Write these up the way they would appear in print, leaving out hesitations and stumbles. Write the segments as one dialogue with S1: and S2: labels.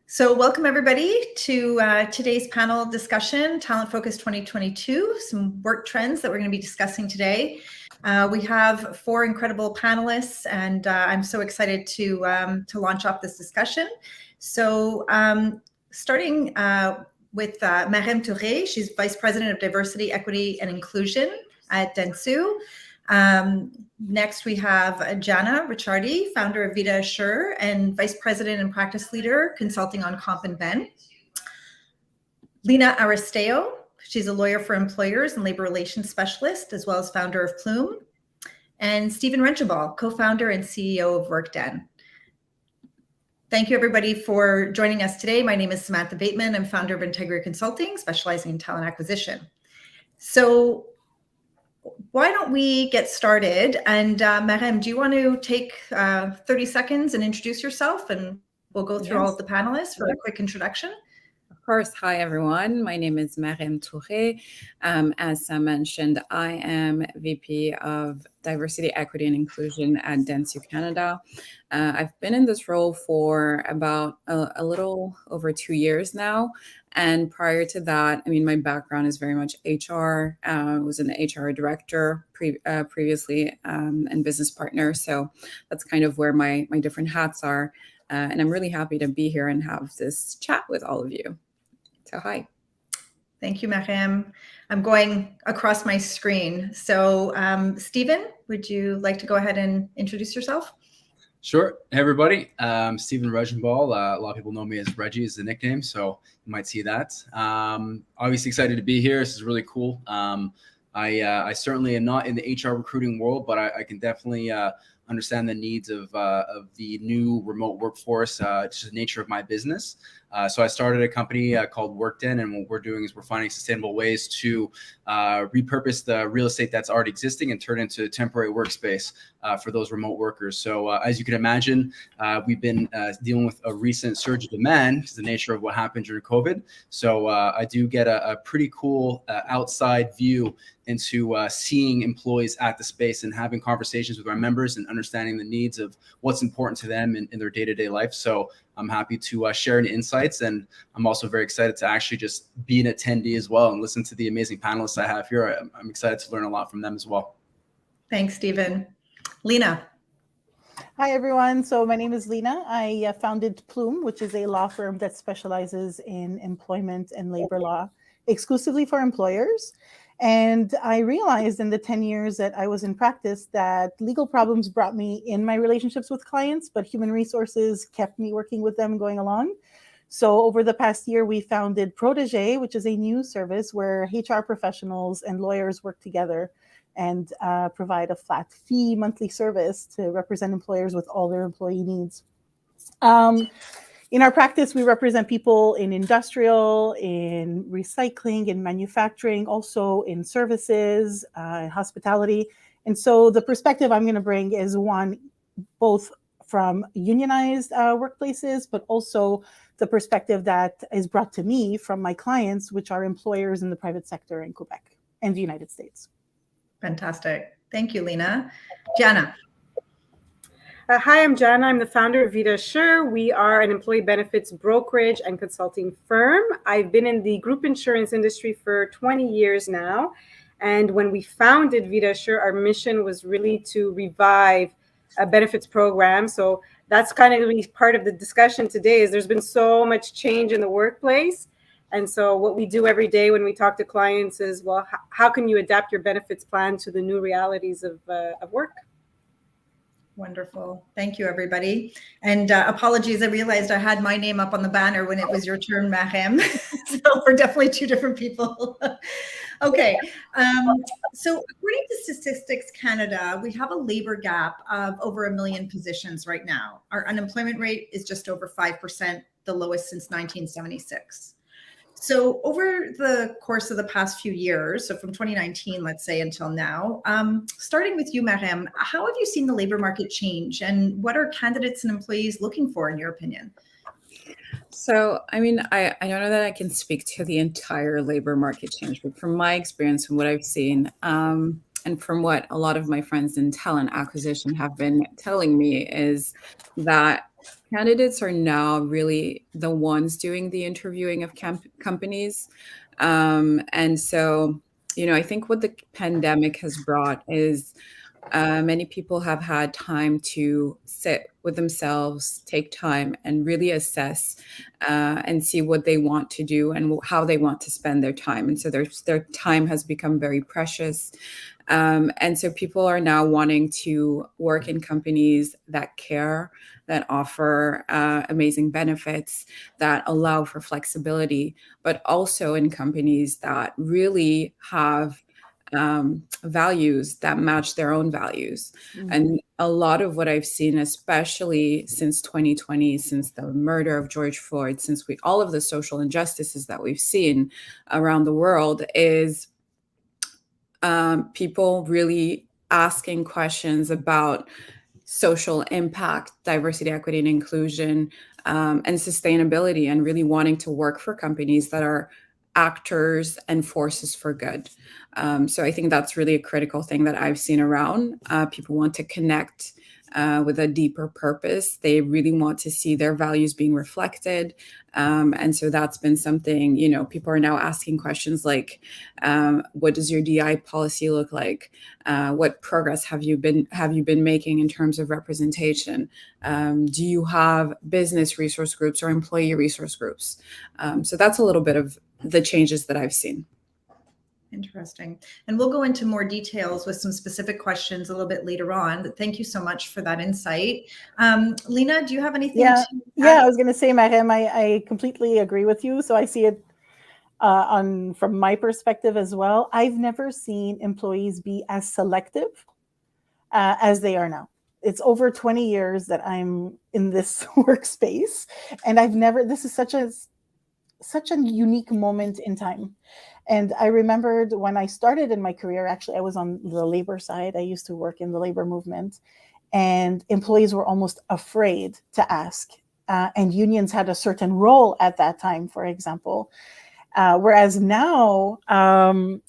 S1: So welcome everybody to today's panel discussion, Talent Focus 2022, some work trends that we're going to be discussing today. We have four incredible panelists and I'm so excited to launch off this discussion. So starting with Marem Touré, she's Vice President of Diversity, Equity and Inclusion at Dentsu. Next, we have Jana Ricciardi, founder of Vida Assure and Vice President and Practice Leader, Consulting on Comp and Ben. Lina Aristeo, she's a lawyer for employers and labor relations specialist, as well as founder of Plume. And Stephen Renchabal, co-founder and CEO of Workden. Thank you, everybody, for joining us today. My name is Samantha Bateman. I'm founder of Integrity Consulting, specializing in talent acquisition. So why don't we get started? And Marem, do you want to take 30 seconds and introduce yourself, and we'll go through all of the panelists for a quick introduction?
S2: Of course. Hi, everyone. My name is Marem Touré. As Sam mentioned, I am VP of Diversity, Equity, and Inclusion at Dentsu Canada. I've been in this role for about a little over 2 years now. And prior to that, I mean, my background is very much HR. I was an HR director previously and business partner. So that's kind of where my different hats are. And I'm really happy to be here and have this chat with all of you. So hi.
S1: Thank you, Marem. I'm going across my screen. So Stephen, would you like to go ahead and introduce yourself?
S3: Sure. Hey, everybody. Stephen Regenball. A lot of people know me as Reggie as the nickname, so you might see that. Obviously excited to be here. This is really cool. I certainly am not in the HR recruiting world, but I can definitely understand the needs of the new remote workforce, just the nature of my business. So I started a company called Workden, and what we're doing is we're finding sustainable ways to repurpose the real estate that's already existing and turn it into temporary workspace for those remote workers. So as you can imagine, we've been dealing with a recent surge of demand because the nature of what happened during COVID. So I do get a pretty cool outside view into seeing employees at the space and having conversations with our members and understanding the needs of what's important to them in their day-to-day life. So I'm happy to share any insights, and I'm also very excited to actually just be an attendee as well and listen to the amazing panelists I have here. I'm excited to learn a lot from them as well.
S1: Thanks, Stephen. Lina.
S4: Hi, everyone. So my name is Lina. I founded Plume, which is a law firm that specializes in employment and labor law exclusively for employers. And I realized in the 10 years that I was in practice that legal problems brought me in my relationships with clients, but human resources kept me working with them going along. So over the past year, we founded Protégé, which is a new service where HR professionals and lawyers work together and provide a flat fee monthly service to represent employers with all their employee needs. In our practice, we represent people in industrial, in recycling, in manufacturing, also in services, hospitality. And so the perspective I'm going to bring is one, both from unionized workplaces, but also the perspective that is brought to me from my clients, which are employers in the private sector in Quebec and the United States.
S1: Fantastic. Thank you, Lina. Jana.
S5: Hi, I'm Jana. I'm the founder of Vida Assure. We are an employee benefits brokerage and consulting firm. I've been in the group insurance industry for 20 years now. And when we founded Vida Assure, our mission was really to revive a benefits program. So that's kind of going to be part of the discussion today. Is there's been so much change in the workplace. And so what we do every day when we talk to clients is, well, how can you adapt your benefits plan to the new realities of work?
S1: Wonderful. Thank you, everybody. And apologies, I realized I had my name up on the banner when it was your turn, Marem. So we're definitely two different people. Okay. So according to Statistics Canada, we have a labor gap of over 1 million positions right now. Our unemployment rate is just over 5%, the lowest since 1976. So over the course of the past few years, so from 2019, let's say, until now, starting with you, Marem, how have you seen the labor market change, and what are candidates and employees looking for, in your opinion?
S2: So, I mean, I don't know that I can speak to the entire labor market change, but from my experience and what I've seen, and from what a lot of my friends in talent acquisition have been telling me, is that candidates are now really the ones doing the interviewing of companies. And so, I think what the pandemic has brought is many people have had time to sit with themselves, take time, and really assess and see what they want to do and how they want to spend their time. And so their time has become very precious. And so people are now wanting to work in companies that care, that offer amazing benefits, that allow for flexibility, but also in companies that really have values that match their own values.
S4: Mhm.
S2: And a lot of what I've seen, especially since 2020, since the murder of George Floyd, since all of the social injustices that we've seen around the world, is people really asking questions about social impact, diversity, equity, and inclusion, and sustainability, and really wanting to work for companies that are actors and forces for good. So I think that's really a critical thing that I've seen around. People want to connect with a deeper purpose. They really want to see their values being reflected. And so that's been something, people are now asking questions like, what does your DEI policy look like? What progress have you been making in terms of representation? Do you have business resource groups or employee resource groups? So that's a little bit of the changes that I've seen.
S1: Interesting. And we'll go into more details with some specific questions a little bit later on. But thank you so much for that insight. Lena, do you have anything to add?
S4: Yeah, I was going to say, Mariam, I completely agree with you. So I see it from my perspective as well. I've never seen employees be as selective as they are now. It's over 20 years that I'm in this workspace, and this is such a unique moment in time. And I remembered when I started in my career, actually, I was on the labor side. I used to work in the labor movement, and employees were almost afraid to ask. And unions had a certain role at that time, for example. Whereas now,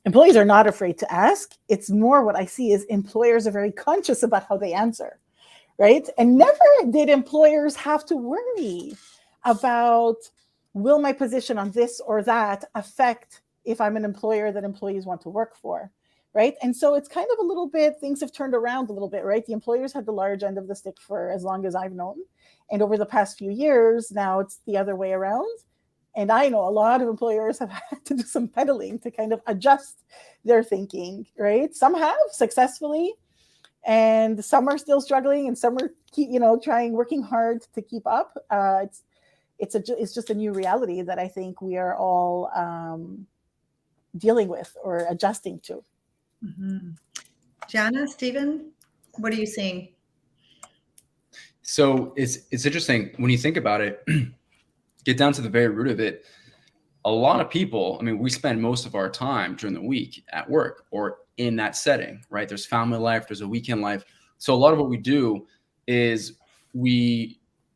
S4: employees are not afraid to ask. It's more what I see is employers are very conscious about how they answer, right? And never did employers have to worry about, will my position on this or that affect if I'm an employer that employees want to work for, right? And so it's kind of a little bit, things have turned around a little bit, right? The employers had the large end of the stick for as long as I've known. And over the past few years, now it's the other way around. And I know a lot of employers have had to do some pedaling to kind of adjust their thinking, right? Some have successfully, and some are still struggling, and some are working hard to keep up. It's just a new reality that I think we are all dealing with or adjusting to.
S1: Mm-hmm. Jana, Stephen, what are you seeing?
S3: So it's interesting when you think about it, get down to the very root of it. A lot of people, we spend most of our time during the week at work or in that setting, right? There's family life, there's a weekend life. So a lot of what we do is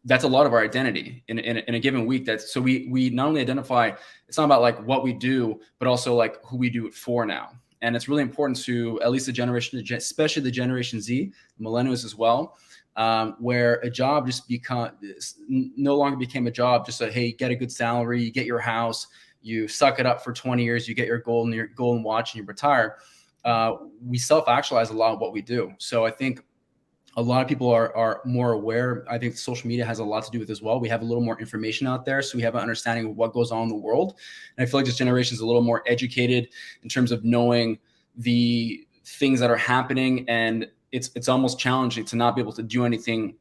S3: that's a lot of our identity in a given week. So we not only identify, it's not about like what we do, but also like who we do it for now. And it's really important to at least the generation, especially the Generation Z, millennials as well, where a job just no longer became a job. Just hey, get a good salary, you get your house, you suck it up for 20 years, you get your golden watch, and you retire. We self-actualize a lot of what we do. So I think a lot of people are more aware. I think social media has a lot to do with it as well. We have a little more information out there, so we have an understanding of what goes on in the world. And I feel like this generation is a little more educated in terms of knowing the things that are happening, and it's almost challenging to not be able to do anything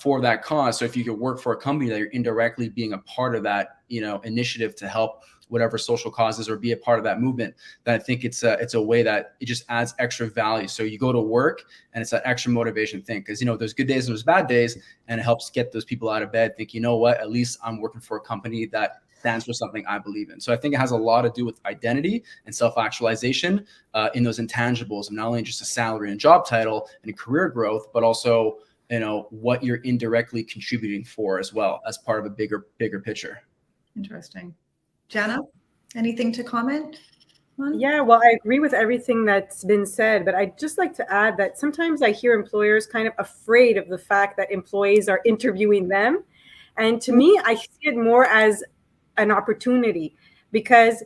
S3: for that cause. So if you could work for a company that you're indirectly being a part of that, initiative to help whatever social causes or be a part of that movement, then I think it's a way that it just adds extra value. So you go to work and it's that extra motivation thing, because there's good days and there's bad days, and it helps get those people out of bed, think, what, at least I'm working for a company that stands for something I believe in. So I think it has a lot to do with identity and self-actualization in those intangibles, and not only just a salary and job title and career growth, but also what you're indirectly contributing for as well as part of a bigger picture.
S1: Interesting. Jana, anything to comment on?
S5: Yeah, well, I agree with everything that's been said, but I'd just like to add that sometimes I hear employers kind of afraid of the fact that employees are interviewing them. And to me, I see it more as an opportunity, because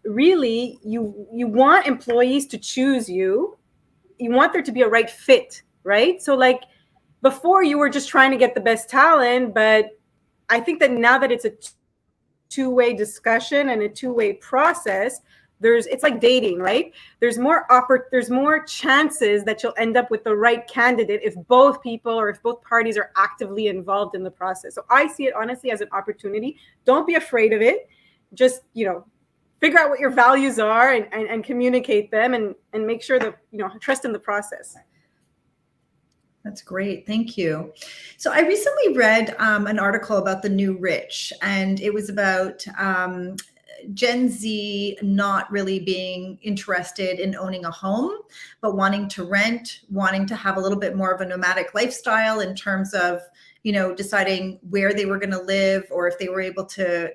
S5: really you want employees to choose you. You want there to be a right fit, right? So like before, you were just trying to get the best talent, but I think that now that it's a two-way discussion and a two-way process, it's like dating, right? There's more chances that you'll end up with the right candidate if both people or if both parties are actively involved in the process. So I see it honestly as an opportunity. Don't be afraid of it. Just, figure out what your values are and communicate them, and make sure that, trust in the process.
S1: That's great. Thank you. So I recently read an article about the new rich, and it was about Gen Z not really being interested in owning a home, but wanting to rent, wanting to have a little bit more of a nomadic lifestyle in terms of, deciding where they were going to live, or if they were able to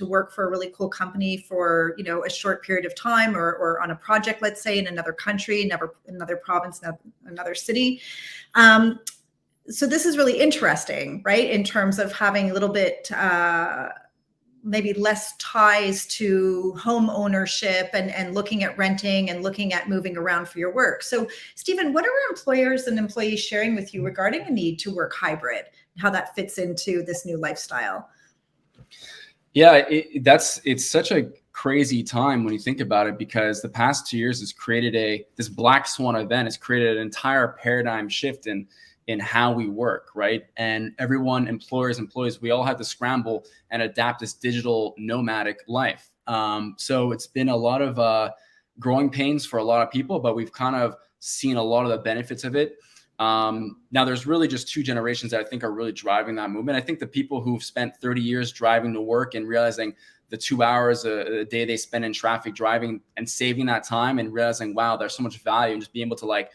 S1: work for a really cool company for, a short period of time, or on a project, let's say in another country, another province, another city. So this is really interesting, right? In terms of having a little bit, maybe less ties to home ownership and looking at renting and looking at moving around for your work. So Stephen, what are employers and employees sharing with you regarding a need to work hybrid, how that fits into this new lifestyle?
S3: Yeah, it's such a crazy time when you think about it, because the past 2 years has created this black swan event has created an entire paradigm shift in how we work, right? And everyone, employers, employees, we all have to scramble and adapt this digital nomadic life. So it's been a lot of growing pains for a lot of people, but we've kind of seen a lot of the benefits of it. Now there's really just two generations that I think are really driving that movement. I think the people who've spent 30 years driving to work and realizing the 2 hours a day they spend in traffic driving and saving that time and realizing, wow, there's so much value in just being able to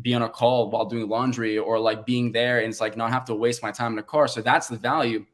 S3: be on a call while doing laundry, or being there and it's not have to waste my time in a car. So that's the value.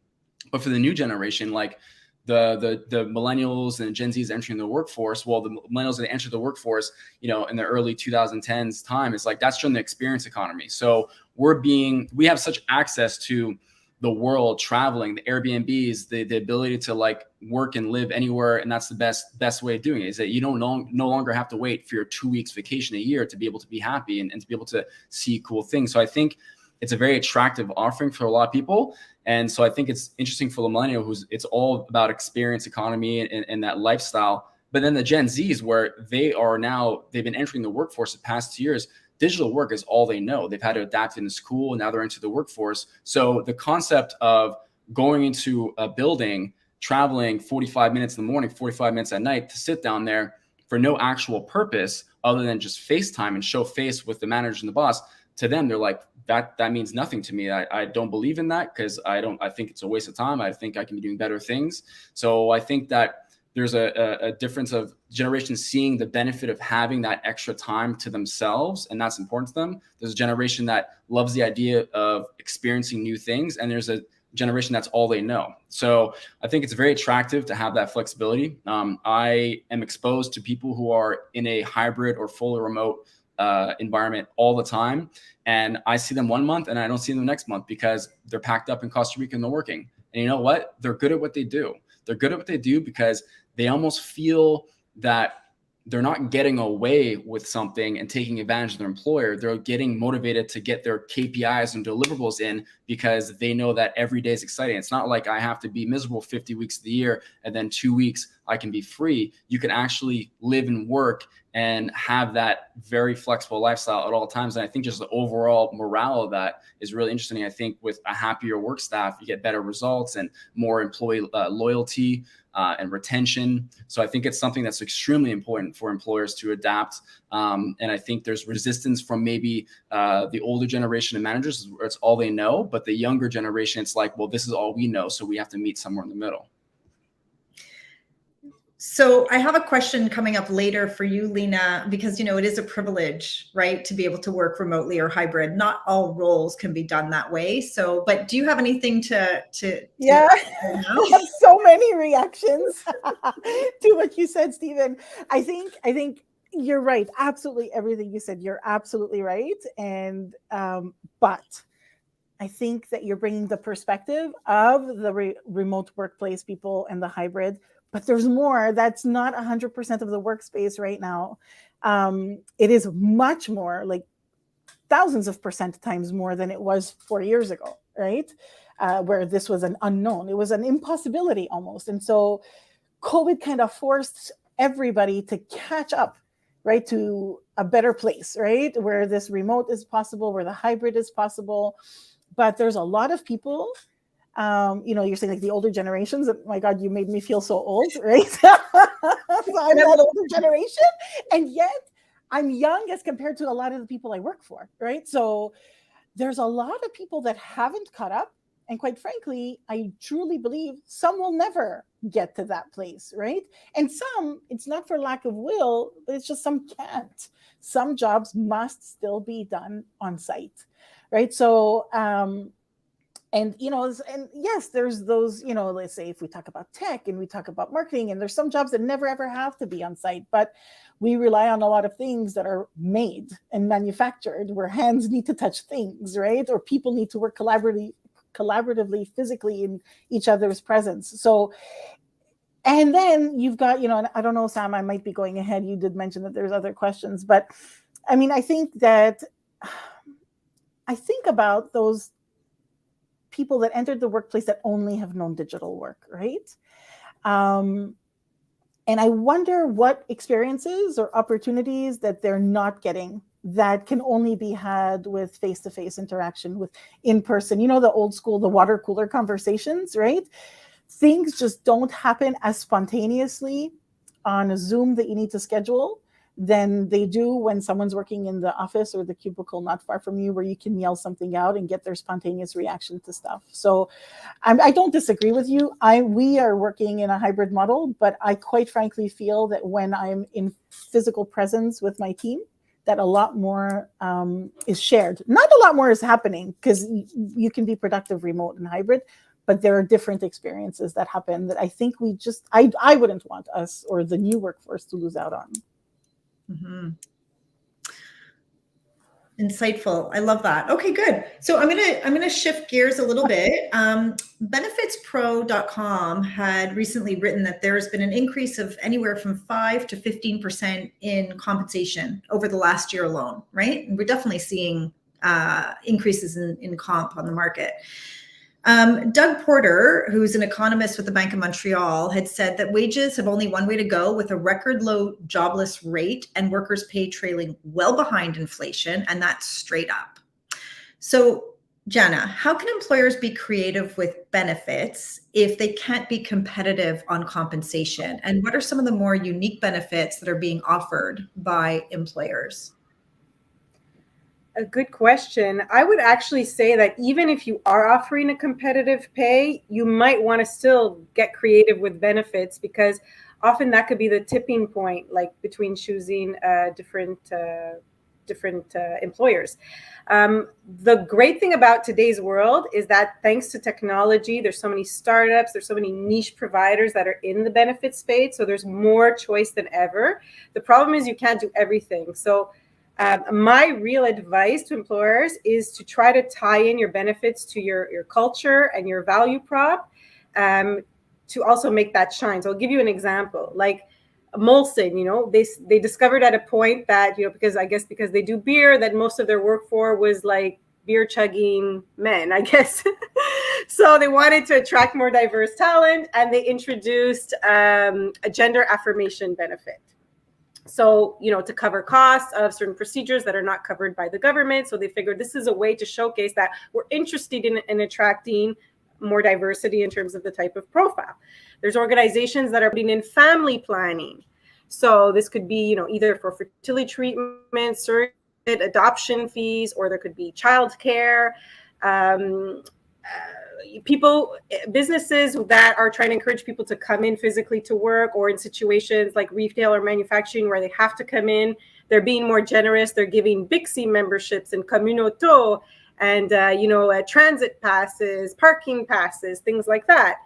S3: But for the new generation, the millennials and Gen Zs entering the workforce, well, the millennials that enter the workforce, in the early 2010s time, it's that's during the experience economy. So we have such access to the world, traveling, the Airbnbs, the ability to work and live anywhere. And that's the best way of doing it, is that you don't no longer have to wait for your 2 weeks vacation a year to be able to be happy and to be able to see cool things. So I think it's a very attractive offering for a lot of people. And so I think it's interesting for the millennial it's all about experience economy and that lifestyle. But then the Gen Zs, where they've been entering the workforce the past 2 years, digital work is all they know. They've had to adapt into school, and now they're into the workforce. So the concept of going into a building, traveling 45 minutes in the morning, 45 minutes at night to sit down there for no actual purpose other than just FaceTime and show face with the manager and the boss, to them, they're like, that means nothing to me. I don't believe in that, because I think it's a waste of time. I think I can be doing better things. So I think that there's a difference of generations seeing the benefit of having that extra time to themselves, and that's important to them. There's a generation that loves the idea of experiencing new things, and there's a generation that's all they know. So I think it's very attractive to have that flexibility. I am exposed to people who are in a hybrid or fully remote environment all the time, and I see them 1 month and I don't see them next month because they're packed up in Costa Rica and they're working. And you know what? They're good at what they do. They're good at what they do because they almost feel that they're not getting away with something and taking advantage of their employer. They're getting motivated to get their KPIs and deliverables in because they know that every day is exciting. It's not like I have to be miserable 50 weeks of the year and then 2 weeks I can be free. You can actually live and work and have that very flexible lifestyle at all times. And I think just the overall morale of that is really interesting. I think with a happier work staff, you get better results and more employee loyalty and retention. So I think it's something that's extremely important for employers to adapt. And I think there's resistance from maybe the older generation of managers where it's all they know, but the younger generation, it's like, well, this is all we know. So we have to meet somewhere in the middle.
S1: So I have a question coming up later for you, Lena, because, it is a privilege, right, to be able to work remotely or hybrid. Not all roles can be done that way. So, but do you have anything to
S4: Yeah, I have so many reactions to what you said, Stephen. I think you're right. Absolutely everything you said, you're absolutely right. And, but I think that you're bringing the perspective of the remote workplace people and the hybrid, but there's more. That's not 100% of the workspace right now. It is much more, like thousands of percent times more than it was 4 years ago, right? Where this was an unknown. It was an impossibility almost. And so COVID kind of forced everybody to catch up, right, to a better place, right, where this remote is possible, where the hybrid is possible. But there's a lot of people, you're saying like the older generations. My God, you made me feel so old, right? So I'm that older generation, and yet I'm young as compared to a lot of the people I work for, right? So there's a lot of people that haven't caught up. And quite frankly, I truly believe some will never get to that place, right? And some, it's not for lack of will, but it's just some can't. Some jobs must still be done on site, right? So, and yes, there's those, let's say if we talk about tech and we talk about marketing, and there's some jobs that never ever have to be on site, but we rely on a lot of things that are made and manufactured where hands need to touch things, right? Or people need to work collaboratively, physically in each other's presence. So, and then you've got, and I don't know, Sam, I might be going ahead. You did mention that there's other questions, but I mean, I think about those people that entered the workplace that only have known digital work, right? And I wonder what experiences or opportunities that they're not getting that can only be had with face-to-face interaction, with in-person, the old school, the water cooler conversations, right? Things just don't happen as spontaneously on a Zoom that you need to schedule than they do when someone's working in the office or the cubicle not far from you, where you can yell something out and get their spontaneous reaction to stuff. So I don't disagree with you. We are working in a hybrid model, but I quite frankly feel that when I'm in physical presence with my team, that a lot more is shared. Not a lot more is happening, because you can be productive remote and hybrid, but there are different experiences that happen that I think I wouldn't want us or the new workforce to lose out on.
S1: Mm-hmm. Insightful. I love that. Okay, good. So I'm gonna shift gears a little bit. BenefitsPro.com had recently written that there has been an increase of anywhere from 5 to 15% in compensation over the last year alone, right? And we're definitely seeing increases in comp on the market. Doug Porter, who's an economist with the Bank of Montreal, had said that wages have only one way to go, with a record low jobless rate and workers' pay trailing well behind inflation, and that's straight up. So, Jana, how can employers be creative with benefits if they can't be competitive on compensation? And what are some of the more unique benefits that are being offered by employers?
S5: A good question. I would actually say that even if you are offering a competitive pay, you might want to still get creative with benefits, because often that could be the tipping point, like between choosing different employers. The great thing about today's world is that thanks to technology, there's so many startups, there's so many niche providers that are in the benefits space. So there's more choice than ever. The problem is you can't do everything. So my real advice to employers is to try to tie in your benefits to your culture and your value prop, to also make that shine. So I'll give you an example. Like Molson, they discovered at a point that, because they do beer, that most of their workforce was like beer chugging men, I guess. So they wanted to attract more diverse talent, and they introduced a gender affirmation benefit. So, to cover costs of certain procedures that are not covered by the government. So they figured this is a way to showcase that we're interested in attracting more diversity in terms of the type of profile. There's organizations that are putting in family planning. So this could be, either for fertility treatment, surrogate adoption fees, or there could be childcare. Businesses that are trying to encourage people to come in physically to work, or in situations like retail or manufacturing where they have to come in, they're being more generous. They're giving Bixi memberships and Communauto and, transit passes, parking passes, things like that.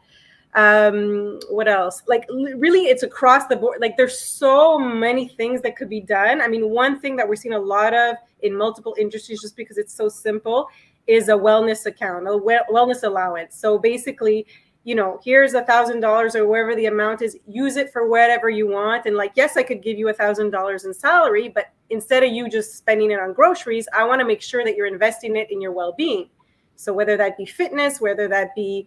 S5: What else? Like really, it's across the board. Like there's so many things that could be done. I mean, one thing that we're seeing a lot of in multiple industries, just because it's so simple, is a wellness account, a wellness allowance. So basically, here's $1,000 or wherever the amount is, use it for whatever you want. And like, yes, I could give you $1,000 in salary, but instead of you just spending it on groceries, I want to make sure that you're investing it in your well-being. So whether that be fitness, whether that be,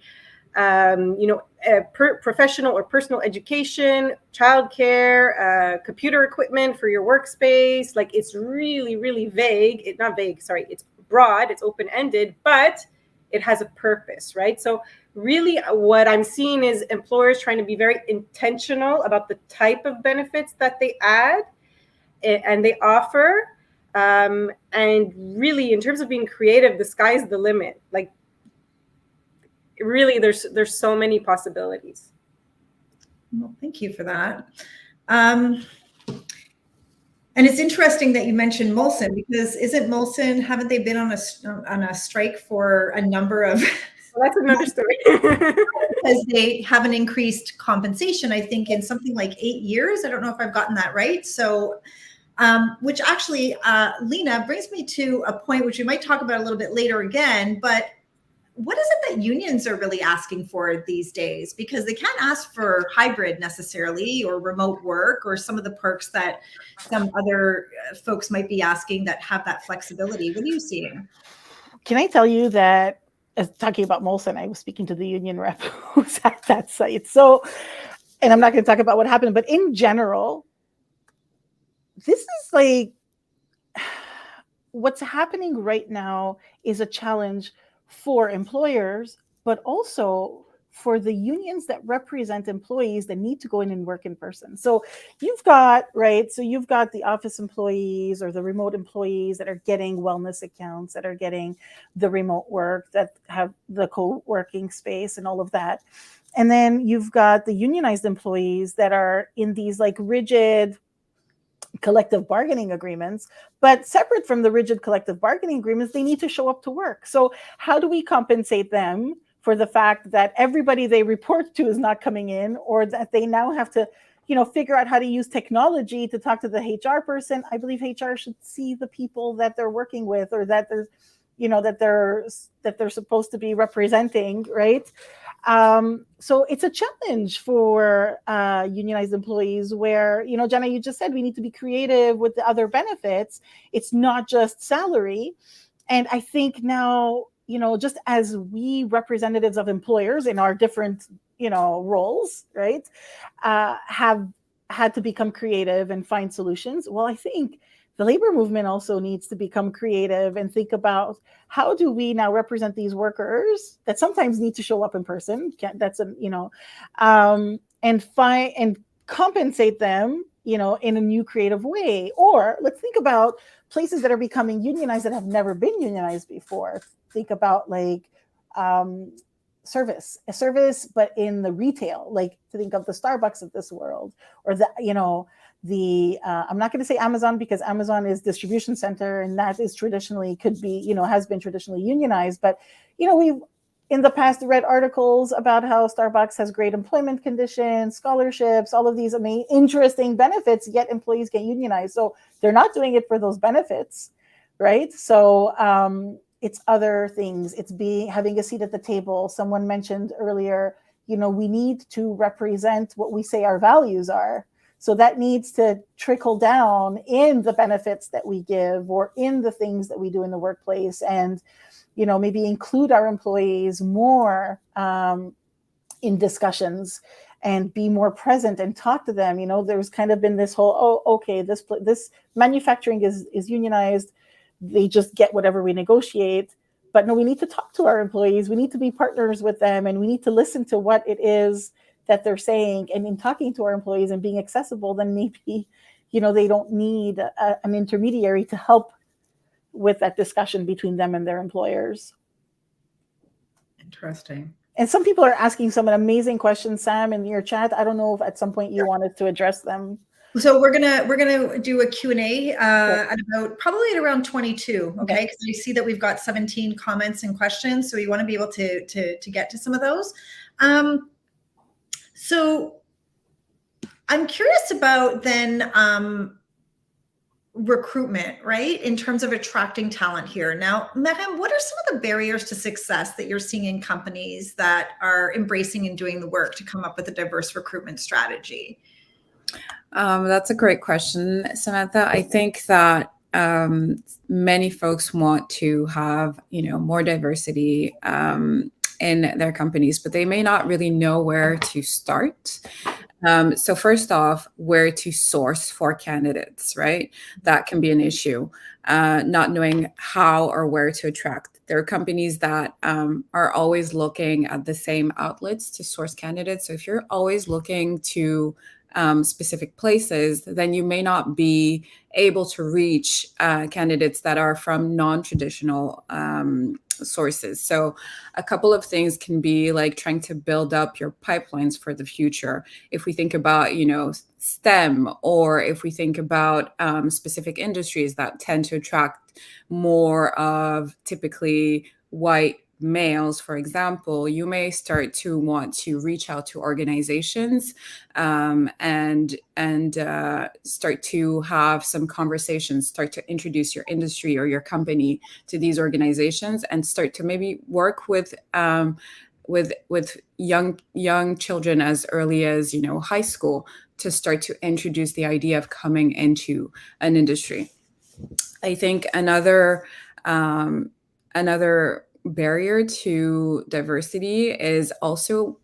S5: professional or personal education, childcare, computer equipment for your workspace, like it's really, really vague. It's broad, it's open-ended, but it has a purpose, right? So really what I'm seeing is employers trying to be very intentional about the type of benefits that they add and they offer. And really, in terms of being creative, the sky's the limit. Like, really, there's so many possibilities.
S1: Well, thank you for that. And it's interesting that you mentioned Molson, because haven't they been on a strike for a number of
S5: Well, that's another story.
S1: because they haven't increased compensation, I think, in something like 8 years. I don't know if I've gotten that right. So which actually, Lena, brings me to a point which we might talk about a little bit later again, but what is it that unions are really asking for these days? Because they can't ask for hybrid necessarily, or remote work, or some of the perks that some other folks might be asking that have that flexibility. What are you seeing?
S4: Can I tell you that, talking about Molson, I was speaking to the union rep who's at that site. So, and I'm not going to talk about what happened, but in general, this is like, what's happening right now is a challenge for employers, but also for the unions that represent employees that need to go in and work in person. So you've got the office employees or the remote employees that are getting wellness accounts, that are getting the remote work, that have the co-working space and all of that. And then you've got the unionized employees that are in these like rigid collective bargaining agreements, but separate from the rigid collective bargaining agreements, they need to show up to work. So how do we compensate them for the fact that everybody they report to is not coming in, or that they now have to, figure out how to use technology to talk to the HR person? I believe HR should see the people that they're working with, or that there's, that they're supposed to be representing, right? So it's a challenge for unionized employees where, Jenna, you just said we need to be creative with the other benefits. It's not just salary. And I think now, just as we representatives of employers in our different, roles, right, have had to become creative and find solutions. Well, I think the labor movement also needs to become creative and think about, how do we now represent these workers that sometimes need to show up in person? And compensate them, in a new creative way. Or let's think about places that are becoming unionized that have never been unionized before. Think about like service, but in the retail, like to think of the Starbucks of this world, or I'm not going to say Amazon, because Amazon is distribution center, and that is traditionally has been traditionally unionized. But, we've in the past read articles about how Starbucks has great employment conditions, scholarships, all of these interesting benefits, yet employees get unionized. So they're not doing it for those benefits, right? So it's other things. It's having a seat at the table. Someone mentioned earlier, we need to represent what we say our values are. So that needs to trickle down in the benefits that we give, or in the things that we do in the workplace, and, maybe include our employees more in discussions, and be more present and talk to them. There's kind of been this whole, this manufacturing is unionized. They just get whatever we negotiate. But no, we need to talk to our employees. We need to be partners with them, and we need to listen to what it is that they're saying. And in talking to our employees and being accessible, then maybe, they don't need an intermediary to help with that discussion between them and their employers.
S1: Interesting.
S4: And some people are asking some amazing questions, Sam, in your chat. I don't know if at some point you wanted to address them.
S1: So we're gonna do a Q&A at probably at around 22, okay? Because you see that we've got 17 comments and questions, so we want to be able to get to some of those. So I'm curious about then recruitment, right? In terms of attracting talent here. Now, Megan, what are some of the barriers to success that you're seeing in companies that are embracing and doing the work to come up with a diverse recruitment strategy?
S2: That's a great question, Samantha. I think that many folks want to have, more diversity in their companies, but they may not really know where to start. So first off, where to source for candidates, right? That can be an issue. Not knowing how or where to attract. There are companies that are always looking at the same outlets to source candidates. So if you're always looking to specific places, then you may not be able to reach candidates that are from non-traditional sources. So a couple of things can be like trying to build up your pipelines for the future. If we think about, STEM, or if we think about specific industries that tend to attract more of typically white males, for example, you may start to want to reach out to organizations and start to have some conversations, start to introduce your industry or your company to these organizations, and start to maybe work with young children as early as high school, to start to introduce the idea of coming into an industry. I think another barrier to diversity is also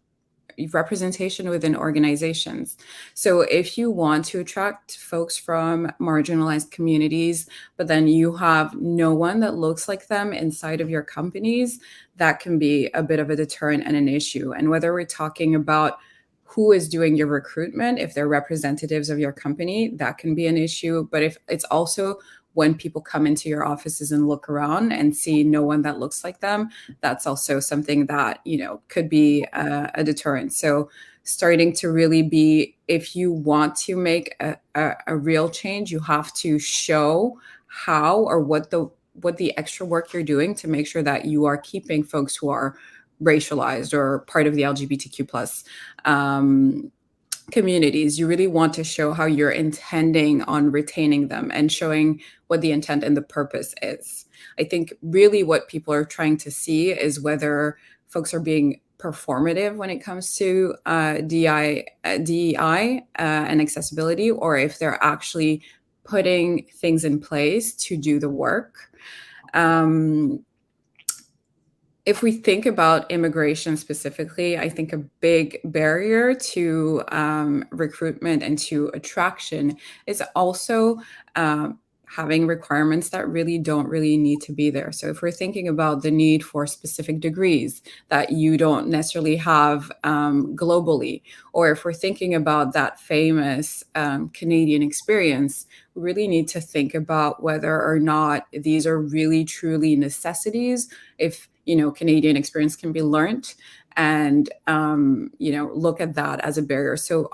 S2: representation within organizations. So if you want to attract folks from marginalized communities, but then you have no one that looks like them inside of your companies, that can be a bit of a deterrent and an issue. And whether we're talking about who is doing your recruitment, if they're representatives of your company, that can be an issue. But if it's also when people come into your offices and look around and see no one that looks like them, that's also something that, could be a deterrent. So starting to really be, if you want to make a real change, you have to show how or what the extra work you're doing to make sure that you are keeping folks who are racialized or part of the LGBTQ plus communities. You really want to show how you're intending on retaining them and showing what the intent and the purpose is. I think really what people are trying to see is whether folks are being performative when it comes to DEI and accessibility, or if they're actually putting things in place to do the work. If we think about immigration specifically, I think a big barrier to recruitment and to attraction is also having requirements that really don't need to be there. So if we're thinking about the need for specific degrees that you don't necessarily have globally, or if we're thinking about that famous Canadian experience, we really need to think about whether or not these are really truly necessities. If Canadian experience can be learned, and look at that as a barrier. So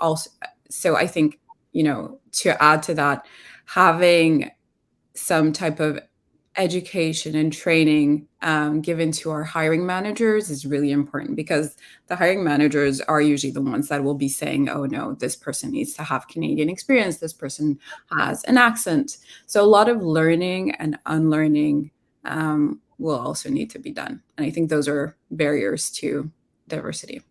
S2: I think to add to that, having some type of education and training given to our hiring managers is really important, because the hiring managers are usually the ones that will be saying, oh no, this person needs to have Canadian experience, this person has an accent. So a lot of learning and unlearning will also need to be done. And I think those are barriers to diversity.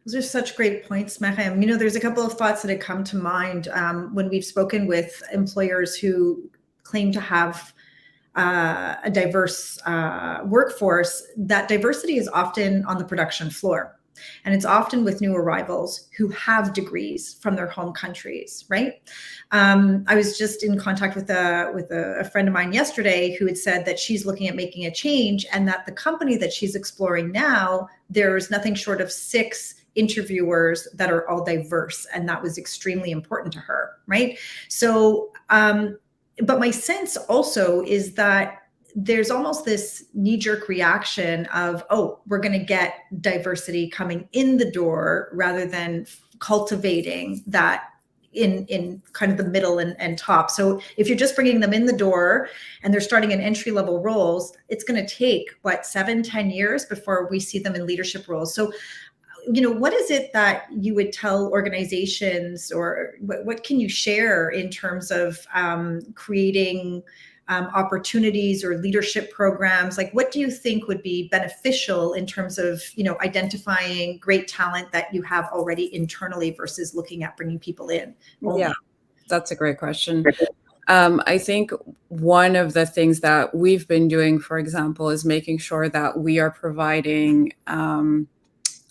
S1: Those are such great points, Mehem. There's a couple of thoughts that have come to mind when we've spoken with employers who claim to have a diverse workforce. That diversity is often on the production floor. And it's often with new arrivals who have degrees from their home countries, right? I was just in contact with a friend of mine yesterday who had said that she's looking at making a change, and that the company that she's exploring now, there's nothing short of 6 interviewers that are all diverse. And that was extremely important to her, right? So, but my sense also is that there's almost this knee-jerk reaction of, oh, we're going to get diversity coming in the door rather than cultivating that in kind of the middle and top. So if you're just bringing them in the door and they're starting in entry-level roles, it's going to take 7-10 years before we see them in leadership roles. So what is it that you would tell organizations, or what can you share in terms of creating opportunities or leadership programs? Like, what do you think would be beneficial in terms of, identifying great talent that you have already internally versus looking at bringing people in only?
S2: Yeah, that's a great question. I think one of the things that we've been doing, for example, is making sure that we are providing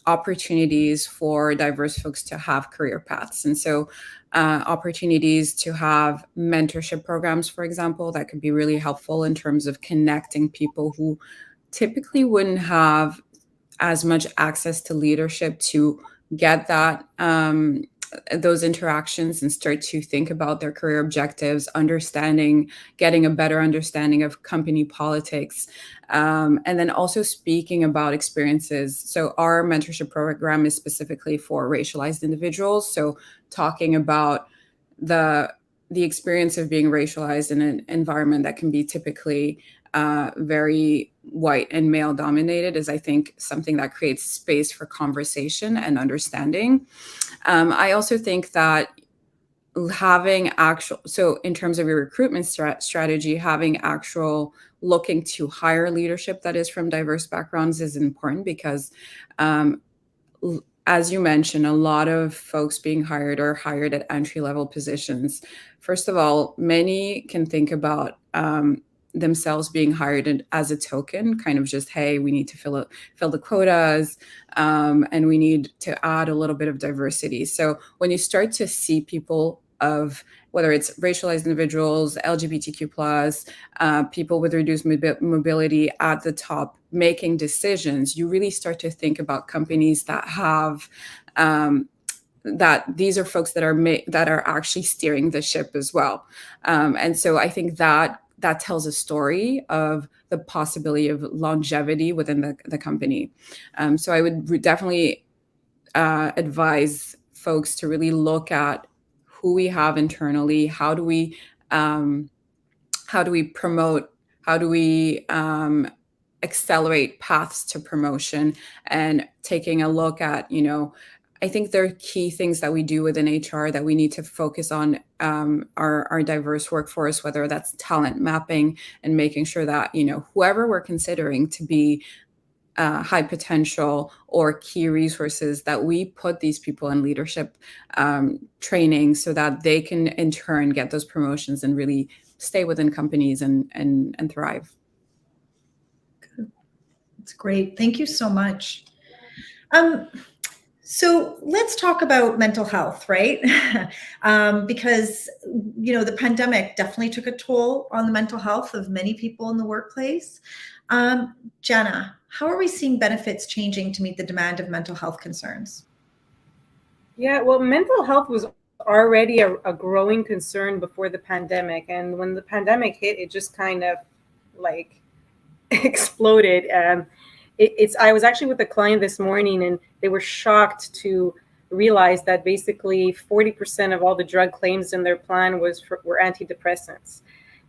S2: opportunities for diverse folks to have career paths. And so opportunities to have mentorship programs, for example, that could be really helpful in terms of connecting people who typically wouldn't have as much access to leadership to get that those interactions and start to think about their career objectives, getting a better understanding of company politics, and then also speaking about experiences. So our mentorship program is specifically for racialized individuals. So talking about the experience of being racialized in an environment that can be typically very white and male dominated is, I think, something that creates space for conversation and understanding. I also think that so in terms of your recruitment strategy, having actual looking to hire leadership that is from diverse backgrounds is important, because as you mentioned, a lot of folks being hired are hired at entry-level positions. First of all, many can think about themselves being hired as a token, kind of just, hey, we need to fill the quotas, and we need to add a little bit of diversity. So when you start to see people of, whether it's racialized individuals, LGBTQ+, people with reduced mobility at the top making decisions, you really start to think about companies that have that these are folks that are actually steering the ship as well. And so I think that tells a story of the possibility of longevity within the company. So I would definitely advise folks to really look at who we have internally. How do we promote? How do we accelerate paths to promotion? And taking a look at, I think there are key things that we do within HR that we need to focus on our diverse workforce, whether that's talent mapping and making sure that, whoever we're considering to be high potential or key resources, that we put these people in leadership training so that they can in turn get those promotions and really stay within companies and thrive.
S1: Good. That's great. Thank you so much. So let's talk about mental health, right? Because, the pandemic definitely took a toll on the mental health of many people in the workplace. Jenna, how are we seeing benefits changing to meet the demand of mental health concerns?
S5: Yeah, well, mental health was already a growing concern before the pandemic. And when the pandemic hit, it just kind of like exploded. I was actually with a client this morning, and they were shocked to realize that basically 40% of all the drug claims in their plan were antidepressants.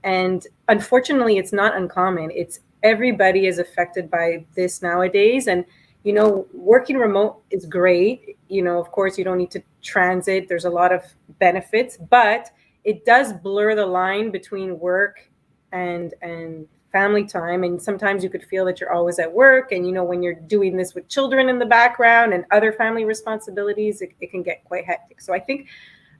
S5: And unfortunately, it's not uncommon. Everybody is affected by this nowadays. And, working remote is great. Of course, you don't need to transit. There's a lot of benefits, but it does blur the line between work and family time. And sometimes you could feel that you're always at work. And, when you're doing this with children in the background and other family responsibilities, it can get quite hectic. So I think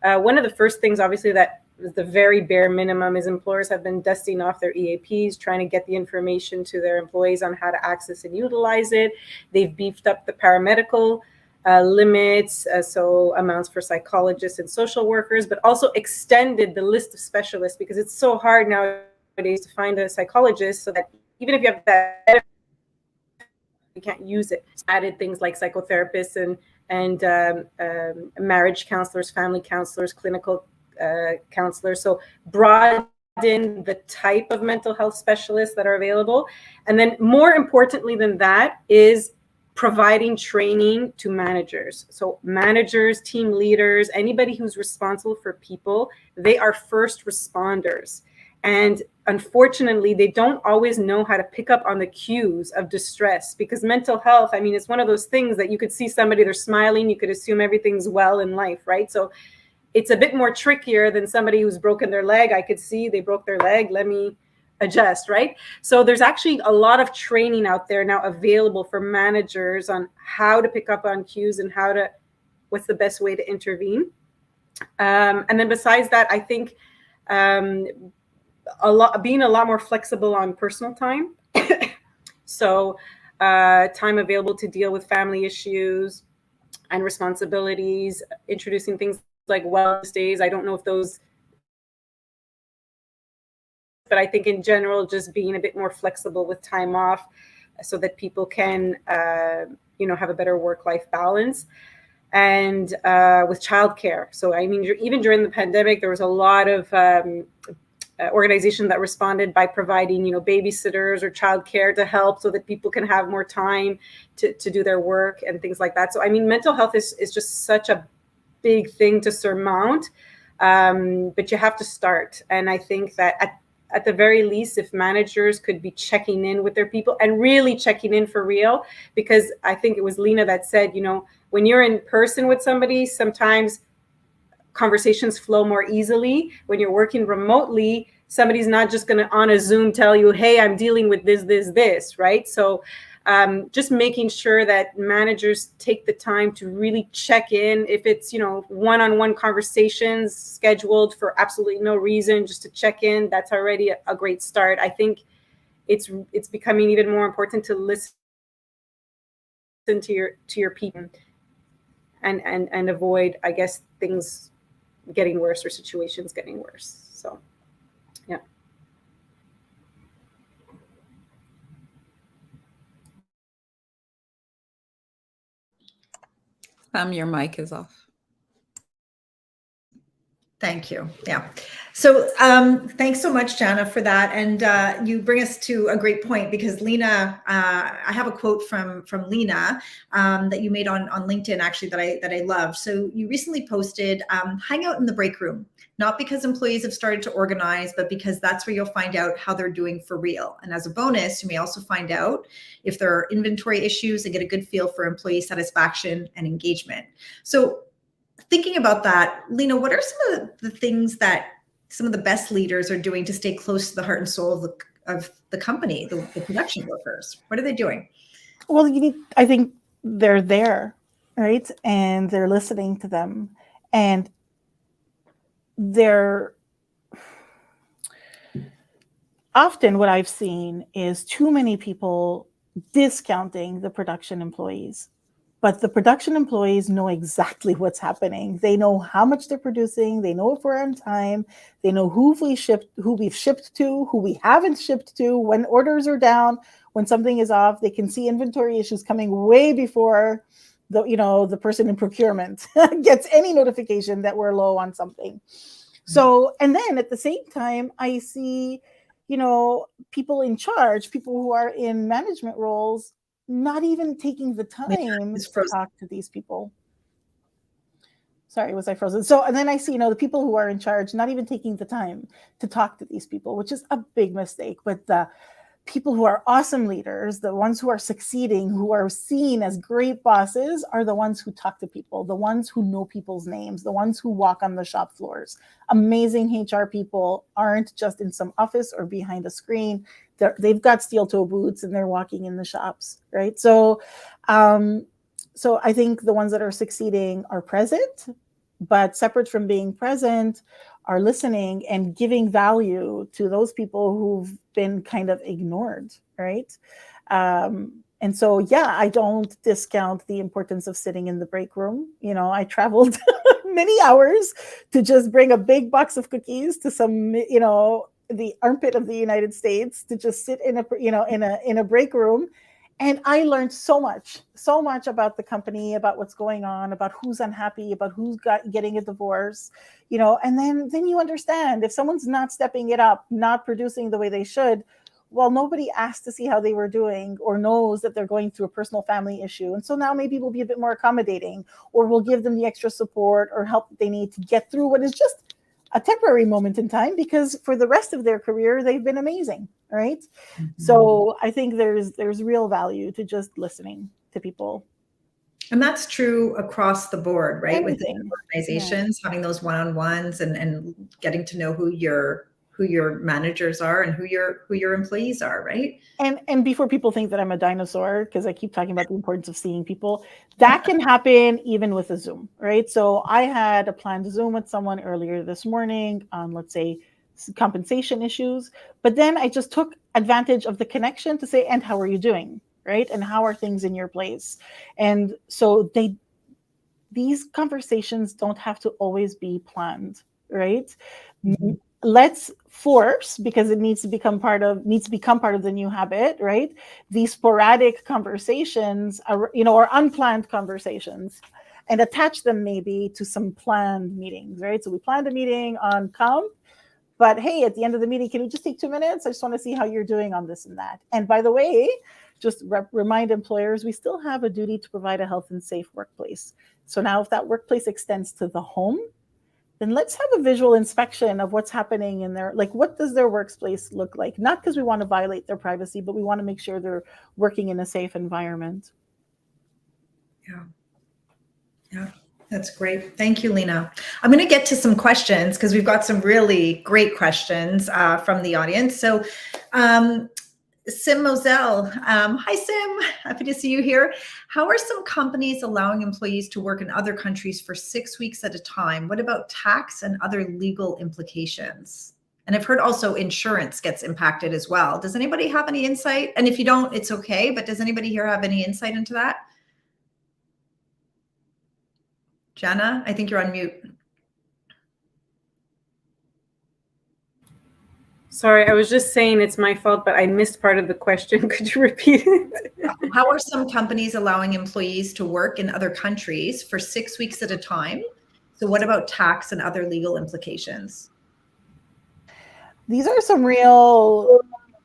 S5: one of the first things, obviously, that is the very bare minimum, is employers have been dusting off their EAPs, trying to get the information to their employees on how to access and utilize it. They've beefed up the paramedical limits, so amounts for psychologists and social workers, but also extended the list of specialists, because it's so hard nowadays to find a psychologist, so that even if you have that, you can't use it. Added things like psychotherapists and marriage counselors, family counselors, clinical counselors. So broaden the type of mental health specialists that are available. And then more importantly than that is providing training to managers. So managers, team leaders, anybody who's responsible for people, they are first responders. And unfortunately, they don't always know how to pick up on the cues of distress, because mental health, I mean, it's one of those things that you could see somebody, they're smiling, you could assume everything's well in life, right? So it's a bit more trickier than somebody who's broken their leg. I could see they broke their leg, let me adjust, right? So there's actually a lot of training out there now available for managers on how to pick up on cues and what's the best way to intervene. And then besides that, I think being a lot more flexible on personal time. So time available to deal with family issues and responsibilities, introducing things like wellness days. I don't know if those, but I think in general, just being a bit more flexible with time off so that people can, have a better work-life balance. And with childcare. So, I mean, even during the pandemic, there was a lot of organizations that responded by providing, babysitters or childcare to help so that people can have more time to do their work and things like that. So, I mean, mental health is just such a big thing to surmount, but you have to start. And I think that at the very least, if managers could be checking in with their people and really checking in for real, because I think it was Lena that said, when you're in person with somebody, sometimes conversations flow more easily. When you're working remotely, somebody's not just going to on a Zoom tell you, hey, I'm dealing with this, right? So just making sure that managers take the time to really check in. If it's, one-on-one conversations scheduled for absolutely no reason, just to check in, that's already a great start. I think it's becoming even more important to listen to your people and avoid, I guess, things getting worse or situations getting worse. So, yeah.
S2: Your mic is off.
S1: Thank you. Yeah. So thanks so much, Jana, for that. And you bring us to a great point, because Lena, I have a quote from Lena that you made on LinkedIn, actually, that I love. So you recently posted, hang out in the break room, not because employees have started to organize, but because that's where you'll find out how they're doing for real. And as a bonus, you may also find out if there are inventory issues and get a good feel for employee satisfaction and engagement. So thinking about that, Lena, what are some of the things that some of the best leaders are doing to stay close to the heart and soul of the company, the production workers? What are they doing?
S4: Well, I think they're there, right? And they're listening to them. And they're often, what I've seen is too many people discounting the production employees. But the production employees know exactly what's happening. They know how much they're producing. They know if we're on time. They know who we've shipped to, who we haven't shipped to, when orders are down, when something is off. They can see inventory issues coming way before the person in procurement gets any notification that we're low on something. So, and then at the same time, I see, people in charge, people who are in management roles, not even taking the time to talk to these people. Sorry, was I frozen? So, and then I see, the people who are in charge, not even taking the time to talk to these people, which is a big mistake. But the people who are awesome leaders, the ones who are succeeding, who are seen as great bosses, are the ones who talk to people, the ones who know people's names, the ones who walk on the shop floors. Amazing HR people aren't just in some office or behind a screen. They've got steel-toe boots and they're walking in the shops, right? So I think the ones that are succeeding are present, but separate from being present, are listening and giving value to those people who've been kind of ignored, right? And so, yeah, I don't discount the importance of sitting in the break room. I traveled many hours to just bring a big box of cookies to some, the armpit of the United States, to just sit in a break room. And I learned so much about the company, about what's going on, about who's unhappy, about who's getting a divorce, and then you understand if someone's not stepping it up, not producing the way they should, well, nobody asked to see how they were doing or knows that they're going through a personal family issue. And so now maybe we'll be a bit more accommodating, or we'll give them the extra support or help that they need to get through what is just a temporary moment in time, because for the rest of their career, they've been amazing, right? So I think there's real value to just listening to people.
S1: And that's true across the board, right?
S4: Everything.
S1: Within organizations, having those one-on-ones and getting to know who your managers are and who your employees are, right?
S4: And before people think that I'm a dinosaur, because I keep talking about the importance of seeing people, that can happen even with a Zoom, right? So I had a planned Zoom with someone earlier this morning on, let's say, compensation issues, but then I just took advantage of the connection to say, and how are you doing, right? And how are things in your place? And so these conversations don't have to always be planned, right? Let's force, because it needs to become part of the new habit, right? These sporadic conversations, or unplanned conversations, and attach them maybe to some planned meetings, right? So we planned a meeting on comp, but hey, at the end of the meeting, can you just take 2 minutes? I just want to see how you're doing on this and that. And by the way, just remind employers, we still have a duty to provide a health and safe workplace. So now if that workplace extends to the home, then let's have a visual inspection of what's happening in there. Like, what does their workplace look like? Not because we want to violate their privacy, but we want to make sure they're working in a safe environment.
S1: Yeah, that's great. Thank you, Lena. I'm going to get to some questions because we've got some really great questions from the audience. So Sim Moselle, hi Sim, happy to see you here. How are some companies allowing employees to work in other countries for 6 weeks at a time? What about tax and other legal implications? And I've heard also insurance gets impacted as well. Does anybody have any insight? And if you don't, it's okay, but does anybody here have any insight into that? Jana, I think you're on mute.
S5: Sorry, I was just saying it's my fault, but I missed part of the question. Could you repeat it?
S1: How are some companies allowing employees to work in other countries for 6 weeks at a time? So what about tax and other legal implications?
S4: These are some real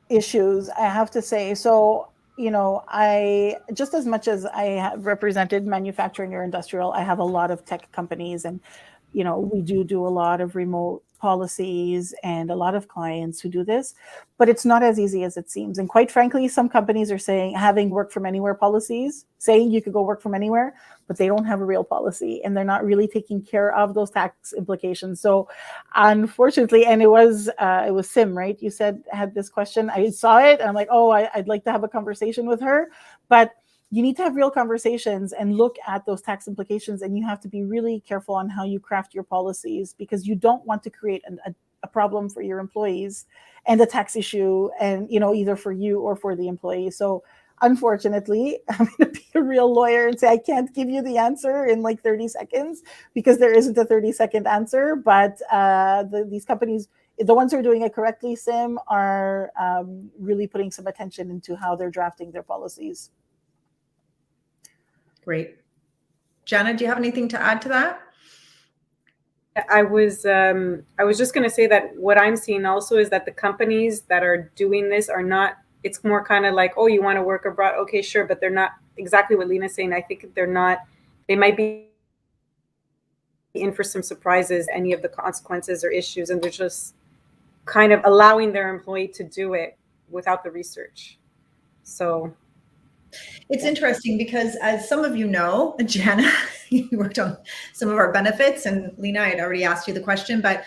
S4: issues, I have to say. So, I, just as much as I have represented manufacturing or industrial, I have a lot of tech companies, and, we do a lot of remote policies and a lot of clients who do this, but it's not as easy as it seems. And quite frankly, some companies are having work from anywhere policies, saying you could go work from anywhere, but they don't have a real policy and they're not really taking care of those tax implications. So unfortunately, and it was Sim, right? You had this question. I saw it and I'm like, oh, I'd like to have a conversation with her, but you need to have real conversations and look at those tax implications, and you have to be really careful on how you craft your policies, because you don't want to create a problem for your employees and a tax issue, and either for you or for the employee. So unfortunately, I'm going to be a real lawyer and say I can't give you the answer in like 30 seconds, because there isn't a 30-second answer. But these companies, the ones who are doing it correctly, Sim, are really putting some attention into how they're drafting their policies.
S1: Great. Jana, do you have anything to add to that?
S5: I was just going to say that what I'm seeing also is that the companies that are doing this are not, it's more kind of like, oh, you want to work abroad? Okay, sure. But they're not exactly what Lena's saying. I think they might be in for some surprises, any of the consequences or issues. And they're just kind of allowing their employee to do it without the research. So
S1: it's interesting because, as some of you know, Jana, you worked on some of our benefits, and Lena, I had already asked you the question, but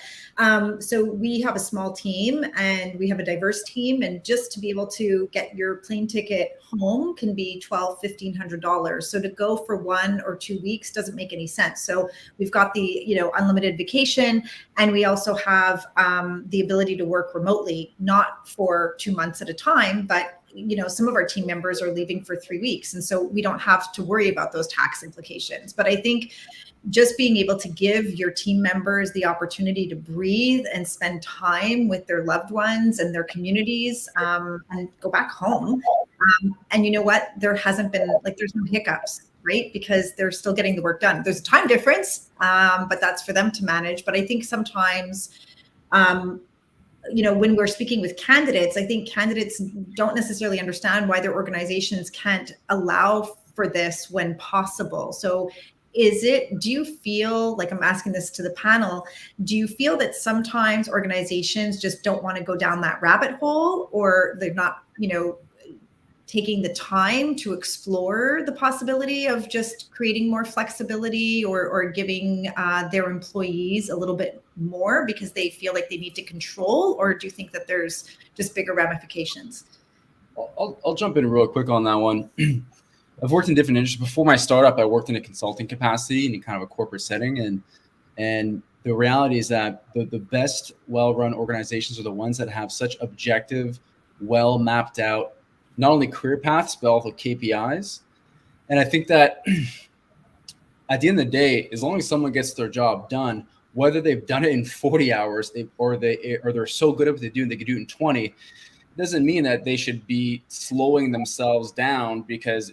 S1: so we have a small team and we have a diverse team, and just to be able to get your plane ticket home can be $1,200, $1,500. So to go for 1 or 2 weeks doesn't make any sense. So we've got the unlimited vacation, and we also have the ability to work remotely, not for 2 months at a time, but some of our team members are leaving for 3 weeks. And so we don't have to worry about those tax implications. But I think just being able to give your team members the opportunity to breathe and spend time with their loved ones and their communities, and go back home. And you know what? There hasn't been, there's no hiccups, right? Because they're still getting the work done. There's a time difference, but that's for them to manage. But I think sometimes, when we're speaking with candidates, I think candidates don't necessarily understand why their organizations can't allow for this when possible. So do you feel like, I'm asking this to the panel, do you feel that sometimes organizations just don't want to go down that rabbit hole, or they're not, taking the time to explore the possibility of just creating more flexibility, or giving their employees a little bit more because they feel like they need to control? Or do you think that there's just bigger ramifications?
S3: I'll jump in real quick on that one. I've worked in different industries. Before my startup, I worked in a consulting capacity in kind of a corporate setting. And the reality is that the best well-run organizations are the ones that have such objective, well mapped out, not only career paths, but also KPIs. And I think that at the end of the day, as long as someone gets their job done, whether they've done it in 40 hours or they're so good at what they do and they can do it in 20, doesn't mean that they should be slowing themselves down because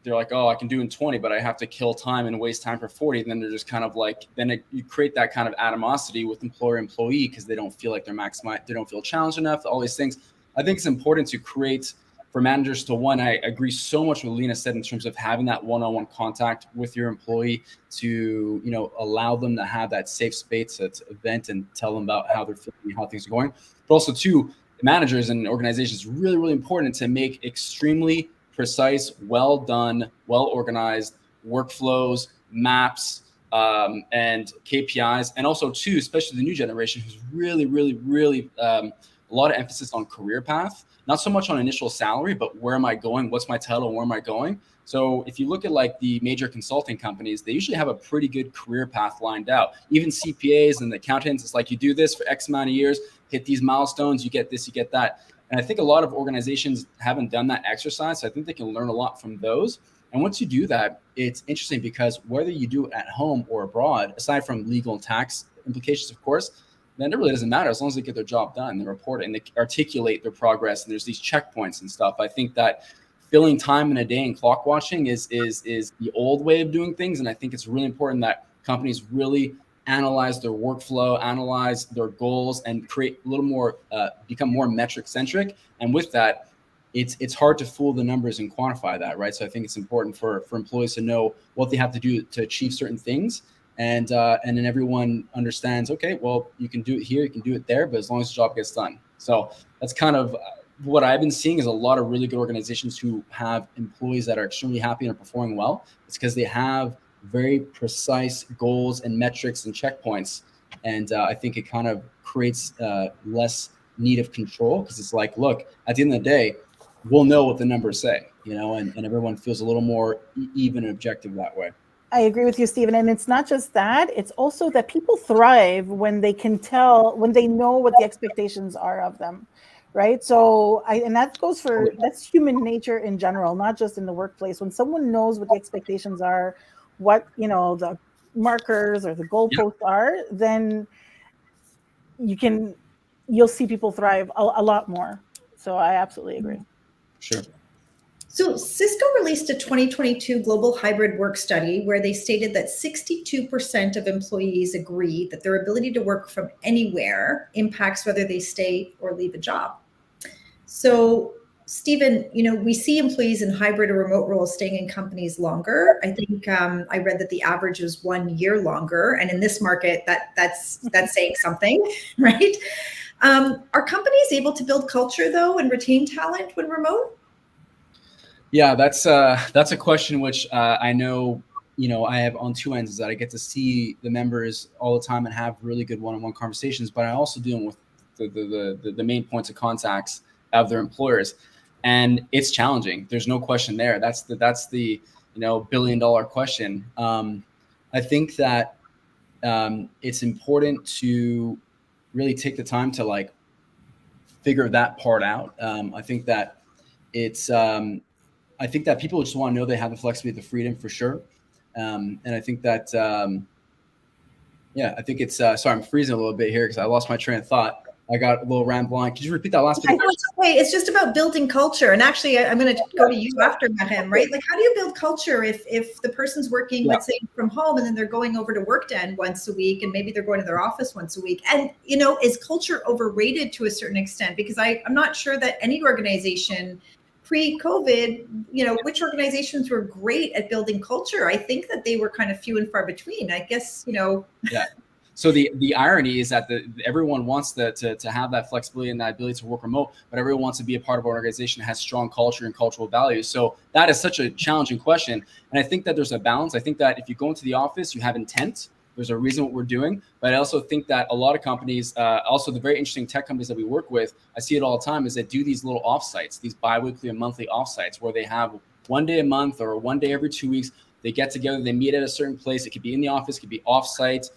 S3: they're like, oh, I can do it in 20, but I have to kill time and waste time for 40. And then they're just kind of like, you create that kind of animosity with employer-employee because they don't feel like they're maximized, they don't feel challenged enough, all these things. I think it's important to create for managers to, one, I agree so much with what Lena said in terms of having that one-on-one contact with your employee to, allow them to have that safe space to vent and tell them about how they're feeling, how things are going. But also, two, managers and organizations, really, really important to make extremely precise, well done, well organized workflows, maps, and KPIs. And also, two, especially the new generation, who's really, really, really a lot of emphasis on career path. Not so much on initial salary, but where am I going? What's my title? Where am I going? So if you look at like the major consulting companies, they usually have a pretty good career path lined out. Even CPAs and the accountants, it's like you do this for X amount of years, hit these milestones, you get this, you get that. And I think a lot of organizations haven't done that exercise. So I think they can learn a lot from those. And once you do that, it's interesting because whether you do it at home or abroad, aside from legal and tax implications, of course, then it really doesn't matter as long as they get their job done, they report it and they articulate their progress. And there's these checkpoints and stuff. I think that filling time in a day and clock watching is the old way of doing things. And I think it's really important that companies really analyze their workflow, analyze their goals, and create a little more, become more metric centric. And with that, it's hard to fool the numbers and quantify that, right? So I think it's important for employees to know what they have to do to achieve certain things. And then everyone understands, okay, well, you can do it here, you can do it there, but as long as the job gets done. So that's kind of what I've been seeing is a lot of really good organizations who have employees that are extremely happy and are performing well. It's because they have very precise goals and metrics and checkpoints. And I think it kind of creates less need of control because it's like, look, at the end of the day, we'll know what the numbers say, and everyone feels a little more even and objective that way.
S4: I agree with you, Stephen. And it's not just that, it's also that people thrive when they can tell, when they know what the expectations are of them, right? So, and that goes for, that's human nature in general, not just in the workplace. When someone knows what the expectations are, what, the markers or the goalposts are, then you'll see people thrive a lot more. So I absolutely agree.
S3: Sure.
S1: So Cisco released a 2022 global hybrid work study where they stated that 62% of employees agree that their ability to work from anywhere impacts whether they stay or leave a job. So Stephen, we see employees in hybrid or remote roles staying in companies longer. I think I read that the average is 1 year longer. And in this market, that's saying something, right? Are companies able to build culture though and retain talent when remote?
S3: Yeah, that's a question which I know, I have on two ends, is that I get to see the members all the time and have really good one-on-one conversations, but I also deal with the main points of contacts of their employers, and it's challenging. There's no question there. That's the billion-dollar question. I think that it's important to really take the time to figure that part out. I think that it's I think that people just want to know they have the flexibility, the freedom for sure. And I think that, I think it's, sorry, I'm freezing a little bit here because I lost my train of thought. I got a little rambling. Could you repeat that last bit?
S1: I know it's okay. It's just about building culture. And actually, I'm going to go to you after Mahem, right? Like, how do you build culture if the person's working, let's say, from home, and then they're going over to work den once a week, and maybe they're going to their office once a week? And, is culture overrated to a certain extent? Because I'm not sure that any organization pre-COVID, which organizations were great at building culture? I think that they were kind of few and far between. I guess,
S3: Yeah. So the irony is that everyone wants to have that flexibility and that ability to work remote, but everyone wants to be a part of an organization that has strong culture and cultural values. So that is such a challenging question. And I think that there's a balance. I think that if you go into the office, you have intent. There's a reason what we're doing. But I also think that a lot of companies, also the very interesting tech companies that we work with, I see it all the time, is they do these little offsites, these biweekly and monthly offsites where they have one day a month or one day every 2 weeks. They get together, they meet at a certain place. It could be in the office, it could be offsite.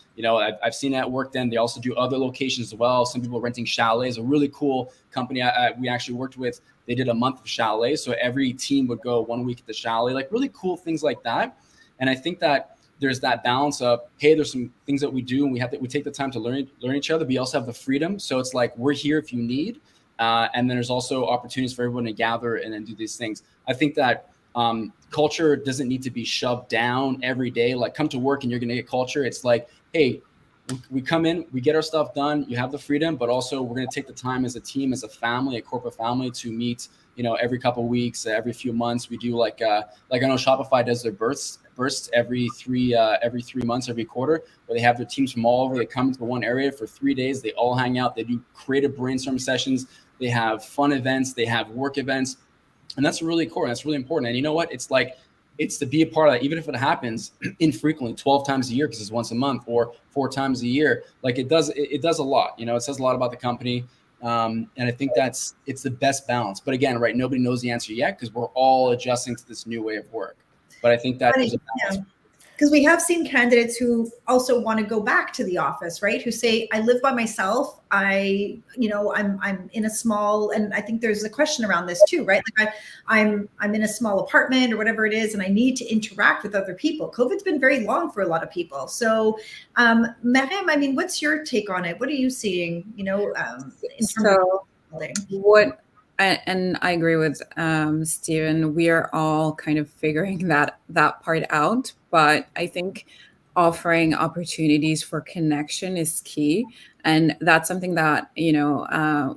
S3: I've seen that work then. They also do other locations as well. Some people are renting chalets. A really cool company we actually worked with, they did a month of chalets. So every team would go 1 week at the chalet, like really cool things like that. And I think that there's that balance of, hey, there's some things that we do and we take the time to learn each other, but you also have the freedom. So it's like, we're here if you need. And then there's also opportunities for everyone to gather and then do these things. I think that culture doesn't need to be shoved down every day. Like, come to work and you're going to get culture. It's like, hey, we come in, we get our stuff done. You have the freedom, but also we're going to take the time as a team, as a family, a corporate family, to meet, every couple of weeks, every few months. We do like I know Shopify does their bursts every 3 months, every quarter, where they have their teams from all over. They come into one area for 3 days. They all hang out. They do creative brainstorm sessions. They have fun events. They have work events. And that's really core. That's really important. And you know what? It's to be a part of that, even if it happens infrequently, 12 times a year, because it's once a month, or 4 times a year. Like, it does a lot. It says a lot about the company. And I think it's the best balance. But again, right, nobody knows the answer yet, because we're all adjusting to this new way of work. But I think that there's a balance.
S1: Because we have seen candidates who also want to go back to the office, right? Who say, I live by myself. I'm in a small, and I think there's a question around this too, right? Like I'm in a small apartment or whatever it is, and I need to interact with other people. COVID's been very long for a lot of people. So, Mariam, I mean, what's your take on it? What are you seeing, in terms of building?
S2: And I agree with Stephen. We are all kind of figuring that part out. But I think offering opportunities for connection is key. And that's something that,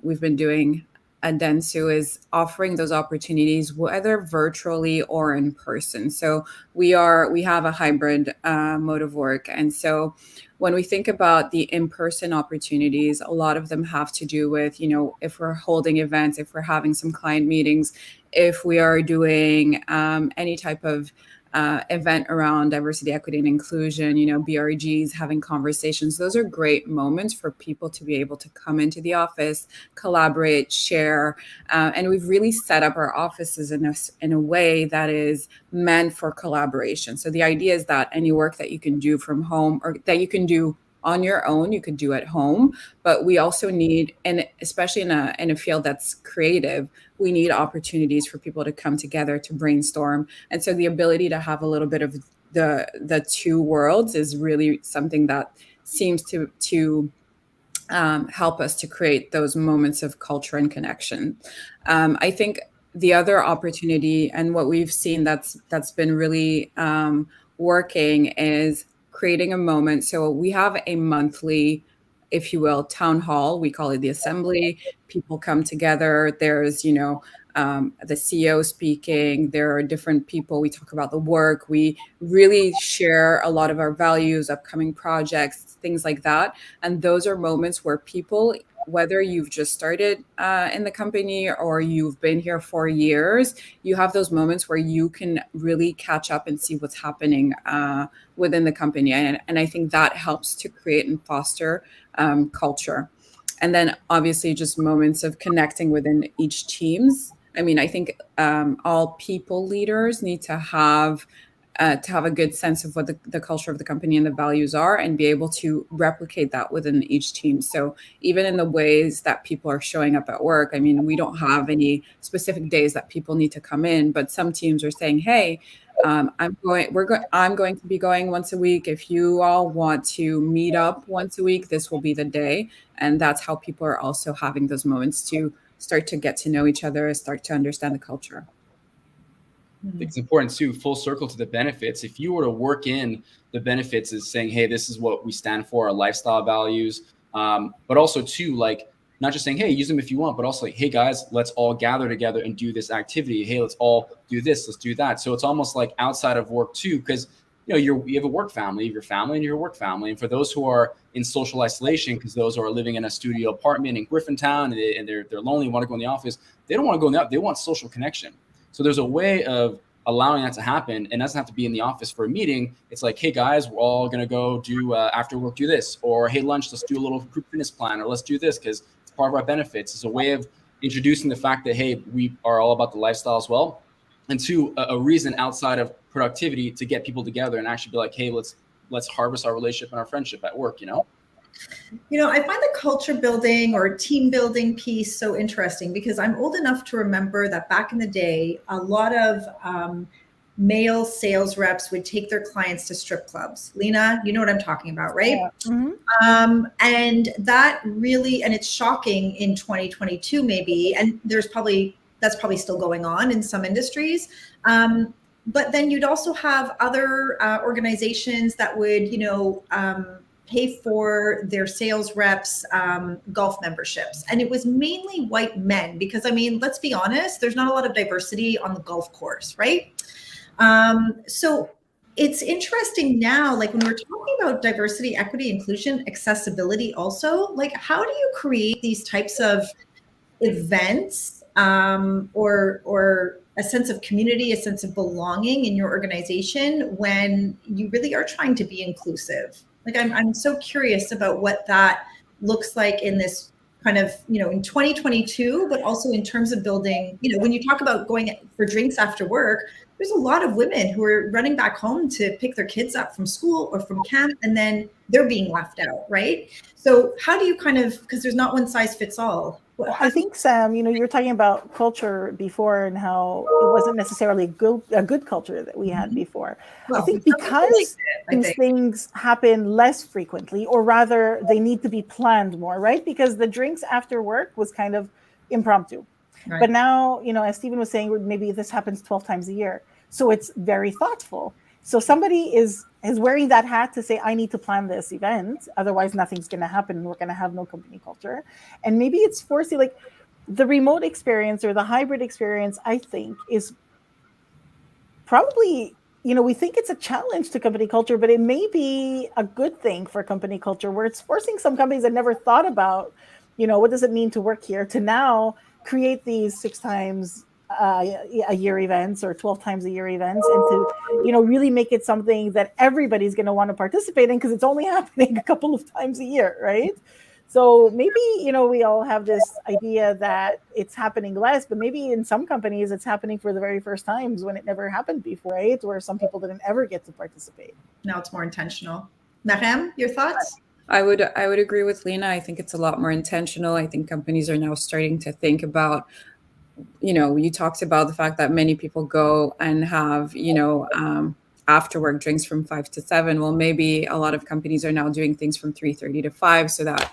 S2: we've been doing at Dentsu, is offering those opportunities, whether virtually or in person. So we have a hybrid mode of work. And so when we think about the in-person opportunities, a lot of them have to do with, if we're holding events, if we're having some client meetings, if we are doing any type of event around diversity, equity, and inclusion, BRGs, having conversations. Those are great moments for people to be able to come into the office, collaborate, share. And we've really set up our offices in a way that is meant for collaboration. So the idea is that any work that you can do from home, or that you can do on your own, you could do at home. But we also need, and especially in a field that's creative, we need opportunities for people to come together to brainstorm. And so the ability to have a little bit of the two worlds is really something that seems to help us to create those moments of culture and connection. I think the other opportunity, and what we've seen that's been really working, is creating a moment. So we have a monthly, if you will, town hall. We call it the assembly. People come together. There's, the CEO speaking. There are different people. We talk about the work. We really share a lot of our values, upcoming projects, things like that. And those are moments where people, whether you've just started in the company or you've been here for years, you have those moments where you can really catch up and see what's happening within the company. And I think that helps to create and foster culture. And then obviously just moments of connecting within each teams. I mean, I think all people leaders need to have a good sense of what the culture of the company and the values are, and be able to replicate that within each team. So even in the ways that people are showing up at work, I mean, we don't have any specific days that people need to come in, but some teams are saying, hey, I'm going to be going once a week. If you all want to meet up once a week, this will be the day. And that's how people are also having those moments to start to get to know each other, start to understand the culture.
S3: I think it's important too, full circle to the benefits. If you were to work in the benefits as saying, hey, this is what we stand for, our lifestyle values, but also too, like, not just saying, hey, use them if you want, but also like, hey guys, let's all gather together and do this activity. Hey, let's all do this, let's do that. So it's almost like outside of work too, because you have a work family, you have your family and your work family. And for those who are in social isolation, because those who are living in a studio apartment in Griffintown and they're lonely, want to go in the office, they don't want to go in the, they want social connection. So there's a way of allowing that to happen, and it doesn't have to be in the office for a meeting. It's like, hey guys, we're all gonna go do after work, do this, or hey lunch, let's do a little group fitness plan, or let's do this because it's part of our benefits. It's a way of introducing the fact that hey, we are all about the lifestyle as well, and two, a reason outside of productivity to get people together and actually be like, hey, let's harvest our relationship and our friendship at work.
S1: I find the culture building or team building piece so interesting because I'm old enough to remember that back in the day, a lot of male sales reps would take their clients to strip clubs. Lena, you know what I'm talking about, right?
S4: Yeah. Mm-hmm.
S1: And that really, and it's shocking in 2022 maybe, and that's probably still going on in some industries. But then you'd also have other organizations that would, pay for their sales reps golf memberships. And it was mainly white men because, let's be honest, there's not a lot of diversity on the golf course, right? So it's interesting now, like when we're talking about diversity, equity, inclusion, accessibility also, like how do you create these types of events or a sense of community, a sense of belonging in your organization when you really are trying to be inclusive? Like I'm so curious about what that looks like in this kind of, in 2022, but also in terms of building, when you talk about going for drinks after work, there's a lot of women who are running back home to pick their kids up from school or from camp, and then they're being left out, right? So how do you because there's not one size fits all.
S4: I think, Sam, you're talking about culture before and how it wasn't necessarily a good culture that we had before. Well, I think because these things happen less frequently, or rather they need to be planned more, right? Because the drinks after work was kind of impromptu. Right. But now, as Stephen was saying, maybe this happens 12 times a year. So it's very thoughtful. So somebody is wearing that hat to say, I need to plan this event. Otherwise, nothing's going to happen. We're going to have no company culture. And maybe it's forcing, like the remote experience or the hybrid experience, I think is probably, we think it's a challenge to company culture, but it may be a good thing for company culture where it's forcing some companies that never thought about, what does it mean to work here to now create these 6 times a year events or 12 times a year events, and to really make it something that everybody's going to want to participate in because it's only happening a couple of times a year, right? So maybe we all have this idea that it's happening less, but maybe in some companies it's happening for the very first times when it never happened before, right? Where some people didn't ever get to participate.
S1: Now it's more intentional. Mariam, your thoughts?
S2: I would agree with Lena. I think it's a lot more intentional. I think companies are now starting to think about, you talked about the fact that many people go and have, after work drinks from 5 to 7. Well, maybe a lot of companies are now doing things from 3:30 to 5 so that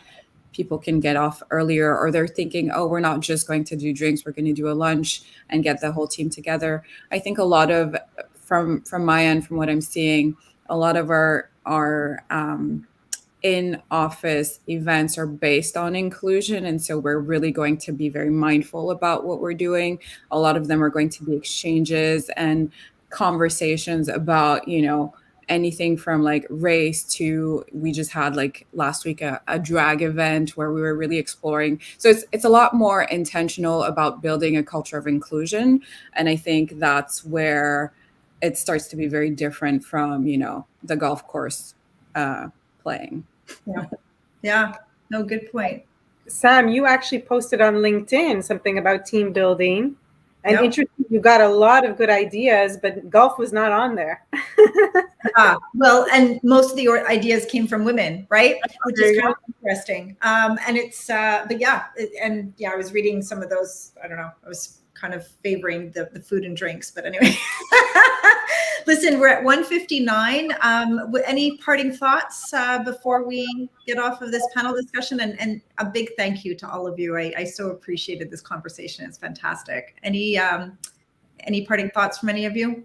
S2: people can get off earlier, or they're thinking, oh, we're not just going to do drinks, we're going to do a lunch and get the whole team together. I think a lot of, from my end, from what I'm seeing, a lot of our in-office events are based on inclusion. And so we're really going to be very mindful about what we're doing. A lot of them are going to be exchanges and conversations about, anything from like race to, we just had like last week a drag event where we were really exploring. So it's a lot more intentional about building a culture of inclusion. And I think that's where it starts to be very different from, the golf course playing.
S1: Yeah. No, good point.
S5: Sam, you actually posted on LinkedIn something about team building. And interesting, you got a lot of good ideas, but golf was not on there.
S1: Well, and most of the ideas came from women, right? Which is kind of interesting. And it's, but yeah, I was reading some of those. I don't know. I was kind of favoring the food and drinks, but anyway. Listen, we're at 1:59. Any parting thoughts before we get off of this panel discussion? And a big thank you to all of you. I so appreciated this conversation. It's fantastic. Any parting thoughts from any of you?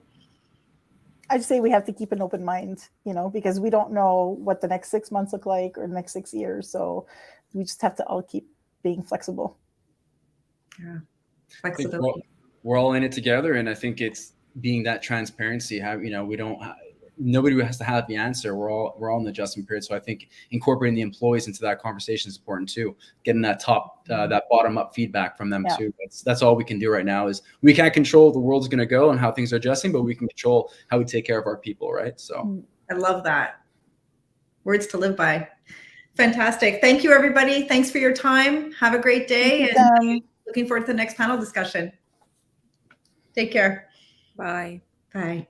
S4: I'd say we have to keep an open mind, because we don't know what the next 6 months look like or the next 6 years. So we just have to all keep being flexible.
S1: Yeah,
S3: I think
S1: flexibility.
S3: we're all in it together, and I think it's being that transparency. Nobody has to have the answer. We're all in the adjustment period. So I think incorporating the employees into that conversation is important too. Getting that bottom up feedback from them too. That's all we can do right now. Is we can't control the world's going to go and how things are adjusting, but we can control how we take care of our people, right? So
S1: I love that. Words to live by. Fantastic. Thank you, everybody. Thanks for your time. Have a great day, and looking forward to the next panel discussion. Take care.
S2: Bye.
S1: Bye.